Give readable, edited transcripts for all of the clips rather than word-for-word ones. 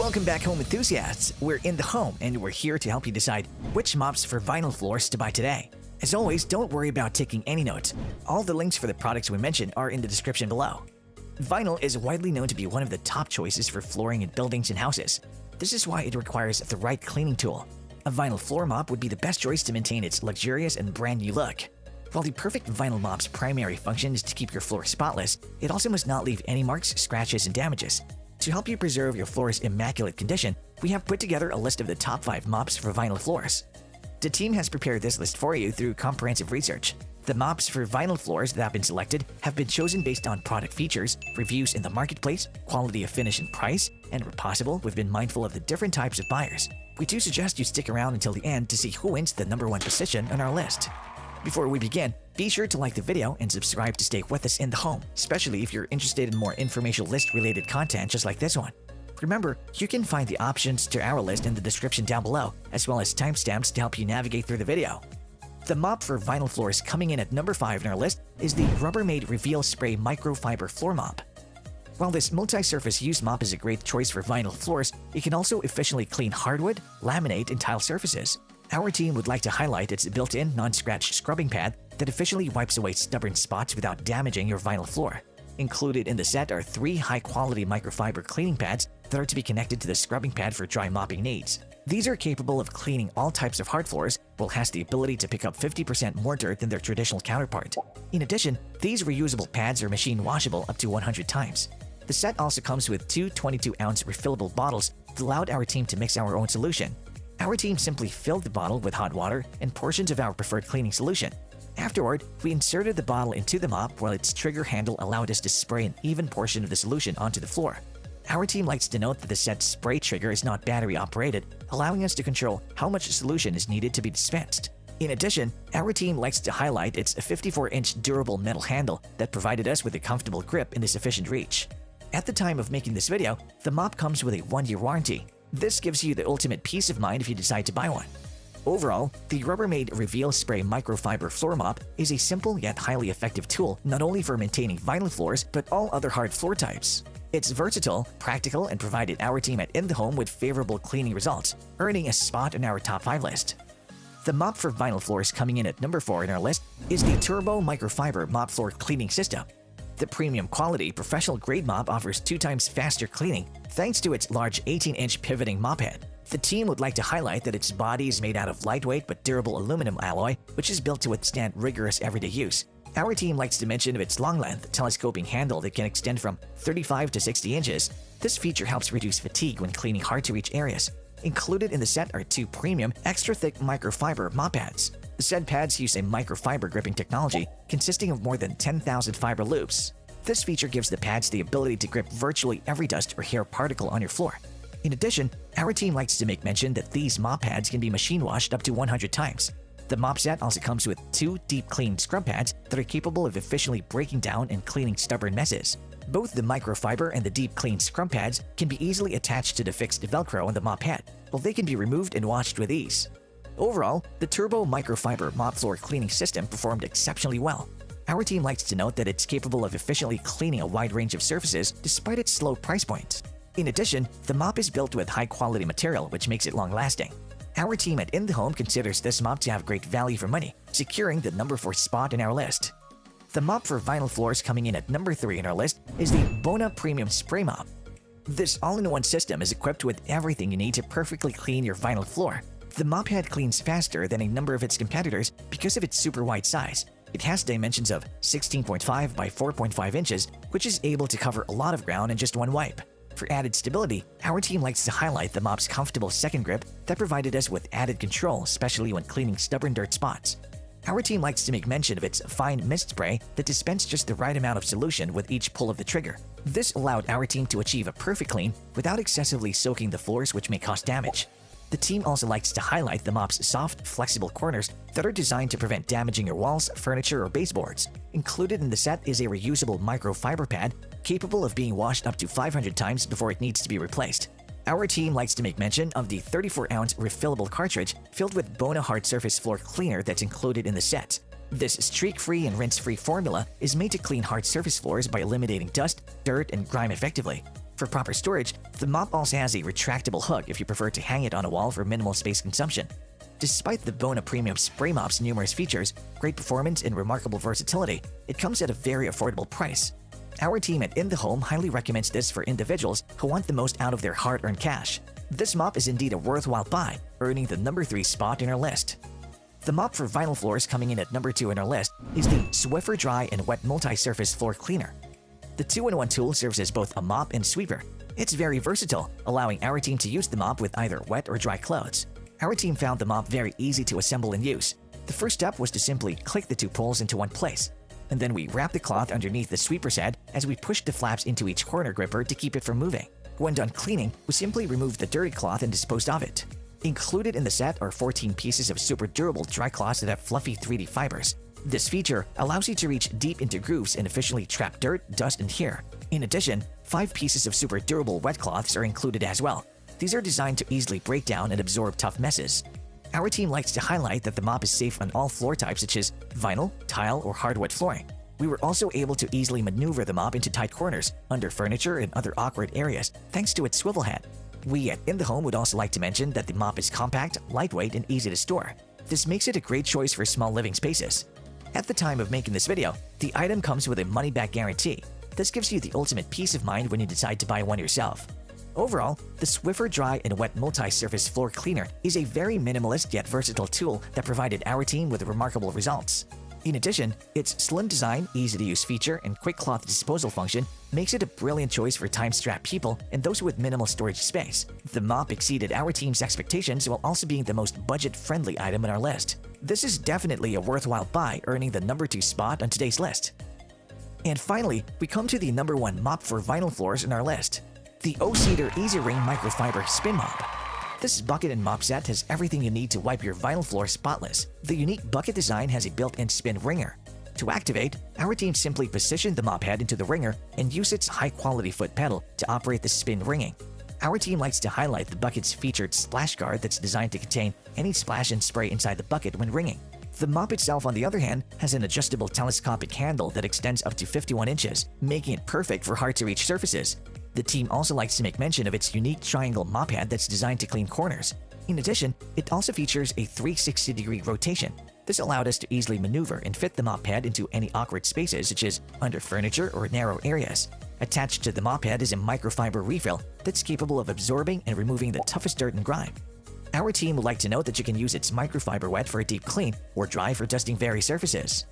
Welcome back, home enthusiasts. We're in the home and we're here to help you decide which mops for vinyl floors to buy today. As always, don't worry about taking any notes. All the links for the products we mentioned are in the description below. Vinyl is widely known to be one of the top choices for flooring in buildings and houses. This is why it requires the right cleaning tool. A vinyl floor mop would be the best choice to maintain its luxurious and brand new look. While the perfect vinyl mop's primary function is to keep your floor spotless, it also must not leave any marks, scratches, and damages. To help you preserve your floor's immaculate condition, we have put together a list of the top 5 mops for vinyl floors. The team has prepared this list for you through comprehensive research. The mops for vinyl floors that have been selected have been chosen based on product features, reviews in the marketplace, quality of finish and price, and where possible, we've been mindful of the different types of buyers. We do suggest you stick around until the end to see who wins the #1 position on our list. Before we begin, be sure to like the video and subscribe to stay with us in the home, especially if you're interested in more informational list-related content just like this one. Remember, you can find the options to our list in the description down below, as well as timestamps to help you navigate through the video. The mop for vinyl floors coming in at #5 on our list is the Rubbermaid Reveal Spray Microfiber Floor Mop. While this multi-surface use mop is a great choice for vinyl floors, it can also efficiently clean hardwood, laminate, and tile surfaces. Our team would like to highlight its built-in non-scratch scrubbing pad that efficiently wipes away stubborn spots without damaging your vinyl floor. Included in the set are 3 high-quality microfiber cleaning pads that are to be connected to the scrubbing pad for dry mopping needs. These are capable of cleaning all types of hard floors, while has the ability to pick up 50% more dirt than their traditional counterpart. In addition, these reusable pads are machine washable up to 100 times. The set also comes with 2 22-ounce refillable bottles that allowed our team to mix our own solution. Our team simply filled the bottle with hot water and portions of our preferred cleaning solution. Afterward, we inserted the bottle into the mop while its trigger handle allowed us to spray an even portion of the solution onto the floor. Our team likes to note that the set's spray trigger is not battery operated, allowing us to control how much solution is needed to be dispensed. In addition, our team likes to highlight its 54-inch durable metal handle that provided us with a comfortable grip and a sufficient reach. At the time of making this video, the mop comes with a 1-year warranty. This gives you the ultimate peace of mind if you decide to buy one. Overall, the Rubbermaid Reveal Spray Microfiber Floor Mop is a simple yet highly effective tool not only for maintaining vinyl floors but all other hard floor types. It's versatile, practical, and provided our team at In the Home with favorable cleaning results, earning a spot on our top 5 list. The mop for vinyl floors coming in at #4 in our list is the Turbo Microfiber Mop Floor Cleaning System. The premium quality professional grade mop offers 2 times faster cleaning thanks to its large 18-inch pivoting mop head. The team would like to highlight that its body is made out of lightweight but durable aluminum alloy, which is built to withstand rigorous everyday use. Our team likes to mention of its long length, telescoping handle that can extend from 35 to 60 inches. This feature helps reduce fatigue when cleaning hard-to-reach areas. Included in the set are 2 premium, extra-thick microfiber mop pads. The said pads use a microfiber gripping technology consisting of more than 10,000 fiber loops. This feature gives the pads the ability to grip virtually every dust or hair particle on your floor. In addition, our team likes to make mention that these mop pads can be machine washed up to 100 times. The mop set also comes with 2 deep clean scrub pads that are capable of efficiently breaking down and cleaning stubborn messes. Both the microfiber and the deep clean scrub pads can be easily attached to the fixed Velcro on the mop head, while they can be removed and washed with ease. Overall, the Turbo Microfiber Mop Floor Cleaning System performed exceptionally well. Our team likes to note that it's capable of efficiently cleaning a wide range of surfaces despite its low price point. In addition, the mop is built with high-quality material which makes it long-lasting. Our team at In the Home considers this mop to have great value for money, securing the #4 spot in our list. The mop for vinyl floors coming in at #3 in our list is the Bona Premium Spray Mop. This all-in-one system is equipped with everything you need to perfectly clean your vinyl floor. The mop head cleans faster than a number of its competitors because of its super wide size. It has dimensions of 16.5 by 4.5 inches, which is able to cover a lot of ground in just one wipe. For added stability, our team likes to highlight the mop's comfortable second grip that provided us with added control, especially when cleaning stubborn dirt spots. Our team likes to make mention of its fine mist spray that dispenses just the right amount of solution with each pull of the trigger. This allowed our team to achieve a perfect clean without excessively soaking the floors, which may cause damage. The team also likes to highlight the mop's soft, flexible corners that are designed to prevent damaging your walls, furniture, or baseboards. Included in the set is a reusable microfiber pad capable of being washed up to 500 times before it needs to be replaced. Our team likes to make mention of the 34-ounce refillable cartridge filled with Bona hard surface floor cleaner that's included in the set. This streak-free and rinse-free formula is made to clean hard surface floors by eliminating dust, dirt, and grime effectively. For proper storage, the mop also has a retractable hook if you prefer to hang it on a wall for minimal space consumption. Despite the Bona Premium Spray Mop's numerous features, great performance, and remarkable versatility, it comes at a very affordable price. Our team at In the Home highly recommends this for individuals who want the most out of their hard-earned cash. This mop is indeed a worthwhile buy, earning the number 3 spot in our list. The mop for vinyl floors coming in at number 2 in our list is the Swiffer Dry and Wet Multi-Surface Floor Cleaner. The 2-in-1 tool serves as both a mop and sweeper. It's very versatile, allowing our team to use the mop with either wet or dry clothes. Our team found the mop very easy to assemble and use. The first step was to simply click the 2 poles into one place, and then we wrap the cloth underneath the sweeper's head as we push the flaps into each corner gripper to keep it from moving. When done cleaning, we simply remove the dirty cloth and dispose of it. Included in the set are 14 pieces of super durable dry cloths that have fluffy 3D fibers. This feature allows you to reach deep into grooves and efficiently trap dirt, dust, and hair. In addition, 5 pieces of super durable wet cloths are included as well. These are designed to easily break down and absorb tough messes. Our team likes to highlight that the mop is safe on all floor types such as vinyl, tile, or hardwood flooring. We were also able to easily maneuver the mop into tight corners, under furniture, and other awkward areas thanks to its swivel head. We at In the Home would also like to mention that the mop is compact, lightweight, and easy to store. This makes it a great choice for small living spaces. At the time of making this video, the item comes with a money-back guarantee. This gives you the ultimate peace of mind when you decide to buy one yourself. Overall, the Swiffer Dry and Wet Multi-Surface Floor Cleaner is a very minimalist yet versatile tool that provided our team with remarkable results. In addition, its slim design, easy-to-use feature, and quick cloth disposal function makes it a brilliant choice for time-strapped people and those with minimal storage space. The mop exceeded our team's expectations while also being the most budget-friendly item on our list. This is definitely a worthwhile buy, earning the number 2 spot on today's list. And finally, we come to the number 1 mop for vinyl floors in our list, the O-Cedar EasyWring Microfiber Spin Mop. This bucket and mop set has everything you need to wipe your vinyl floor spotless. The unique bucket design has a built-in spin wringer. To activate, our team simply positioned the mop head into the wringer and use its high-quality foot pedal to operate the spin ringing. Our team likes to highlight the bucket's featured splash guard that's designed to contain any splash and spray inside the bucket when ringing. The mop itself, on the other hand, has an adjustable telescopic handle that extends up to 51 inches, making it perfect for hard-to-reach surfaces. The team also likes to make mention of its unique triangle mop head that's designed to clean corners. In addition, it also features a 360-degree rotation. This allowed us to easily maneuver and fit the mop head into any awkward spaces such as under furniture or narrow areas. Attached to the mop head is a microfiber refill that's capable of absorbing and removing the toughest dirt and grime. Our team would like to note that you can use its microfiber wet for a deep clean or dry for dusting various surfaces.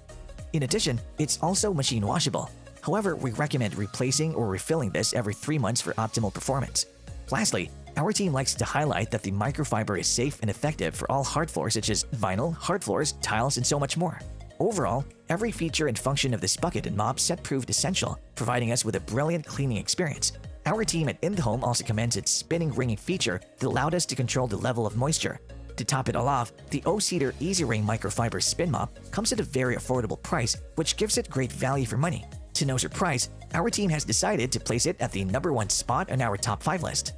In addition, it's also machine washable. However, we recommend replacing or refilling this every 3 months for optimal performance. Lastly, our team likes to highlight that the microfiber is safe and effective for all hard floors such as vinyl, hard floors, tiles, and so much more. Overall, every feature and function of this bucket and mop set proved essential, providing us with a brilliant cleaning experience. Our team at In the Home also commends its spinning ringing feature that allowed us to control the level of moisture. To top it all off, the O-Cedar EasyWring Microfiber Spin Mop comes at a very affordable price, which gives it great value for money. To no surprise, our team has decided to place it at the number 1 spot on our top 5 list.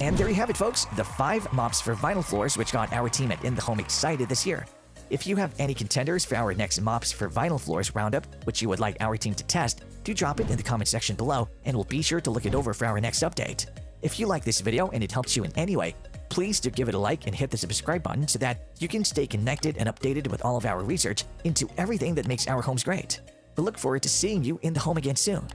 And there you have it, folks, the 5 mops for vinyl floors which got our team at In the Home excited this year. If you have any contenders for our next mops for vinyl floors roundup which you would like our team to test, do drop it in the comment section below and we'll be sure to look it over for our next update. If you like this video and it helps you in any way, please do give it a like and hit the subscribe button so that you can stay connected and updated with all of our research into everything that makes our homes great. We look forward to seeing you in the home again soon.